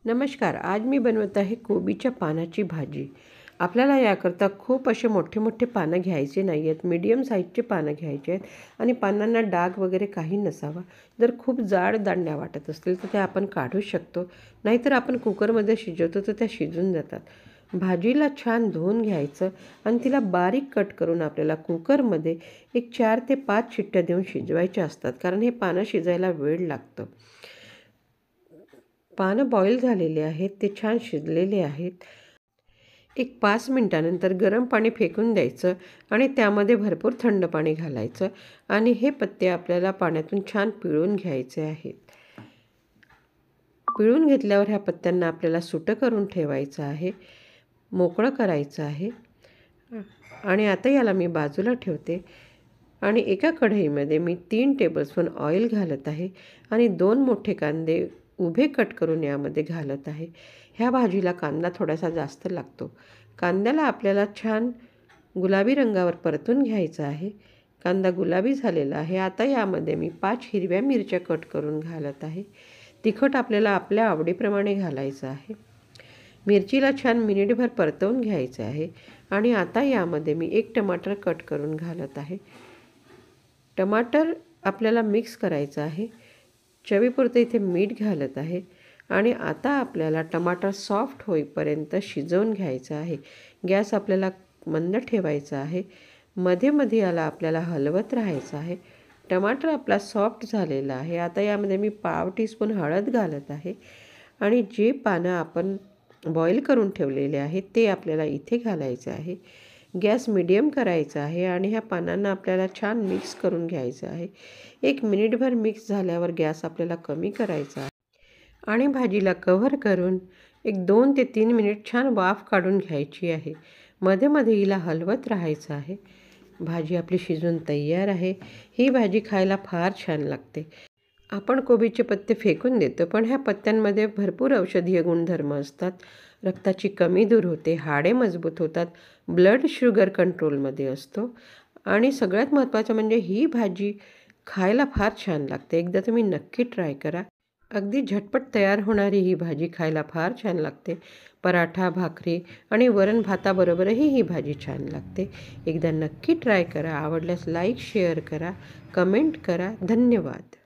नमस्कार. आज मी बनवत आहे कोबीच्या पानाची भाजी. आपल्याला याकरता खूप असे मोठे मोठे पानं घ्यायचे नाही आहेत. मीडियम साईजचे पानं घ्यायचे आहेत आणि पानांना डाग वगैरे काही नसावा. जर खूप जाड दांड्या वाटत असतील तर त्या आपण काढू शकतो. नाहीतर आपण कुकरमध्ये शिजवतो तर त्या शिजून जातात. भाजीला छान धुवून घ्यायचं आणि तिला बारीक कट करून आपल्याला कुकरमध्ये एक 4 ते 5 शिट्ट्या देऊन शिजवायच्या असतात. कारण हे पानं शिजायला वेळ लागतो. पानं बॉईल झालेले आहेत, ते छान शिजलेले आहेत. एक 5 मिनटानंतर गरम पाणी फेकून द्यायचं आणि त्यामध्ये भरपूर थंड पाणी घालायचं आणि हे पत्ते आपल्याला पाण्यातून छान पिळून घ्यायचे आहेत. पिळून घेतल्यावर ह्या पत्त्यांना आपल्याला सुटं करून ठेवायचं आहे, मोकळं करायचं आहे. आणि आता याला मी बाजूला ठेवते आणि एका कढईमध्ये मी 3 टेबलस्पून ऑइल घालत आहे आणि 2 मोठे कांदे उभे कट करून यामध्ये घालत आहे. ह्या भाजीला कांदा थोडासा जास्त लागतो. कांद्याला आपल्याला छान गुलाबी रंगावर परतून घ्यायचा आहे. कांदा गुलाबी झालेला आहे. आता यामध्ये मी 5 हिरव्या मिरच्या कट करून घालत आहे. तिखट आपल्याला आपल्या आवडीप्रमाणे घालायचं आहे. मिरचीला छान मिनिटभर परतवून घ्यायचं आहे आणि आता यामध्ये मी 1 टमाटर कट करून घालत आहे. टमाटर आपल्याला मिक्स करायचं आहे. चवीपुरतं इथे मीठ घालत आहे आणि आता आपल्याला टमाटर सॉफ्ट होईपर्यंत शिजवून घ्यायचं आहे. गॅस आपल्याला मंद ठेवायचा आहे. मध्ये मध्ये याला आपल्याला हलवत राहायचं आहे. टमाटर आपला सॉफ्ट झालेला आहे. आता यामध्ये मी पाव टीस्पून हळद घालत आहे आणि जे पानं आपण बॉईल करून ठेवलेले आहेत ते आपल्याला इथे घालायचं आहे. गॅस मीडियम करायचा आहे आणि ह्या पानांना आपल्याला छान मिक्स करून घ्यायचं आहे. 1 मिनिटभर मिक्स झाल्यावर गॅस आपल्याला कमी करायचा आहे आणि भाजीला कव्हर करून एक 2 ते 3 मिनिट छान वाफ काढून घ्यायची आहे. मध्ये मध्ये हिला हलवत राहायचं आहे. भाजी आपली शिजून तयार आहे. ही भाजी खायला फार छान लागते. आपण कोबीचे पत्ते फेकून देतो, पण ह्या पत्त्यांमध्ये भरपूर औषधीय गुणधर्म असतात. रक्ताची कमी दूर होते, हाडे मजबूत होतात, ब्लड शुगर कंट्रोलमध्ये असतो आणि सगळ्यात महत्त्वाचं म्हणजे ही भाजी खायला फार छान लागते. एकदा तुम्ही नक्की ट्राय करा. अगदी झटपट तयार होणारी ही भाजी खायला फार छान लागते. पराठा, भाकरी आणि वरण भाताबरोबरही ही भाजी छान लागते. एकदा नक्की ट्राय करा. आवडल्यास लाईक, शेअर करा, कमेंट करा. धन्यवाद.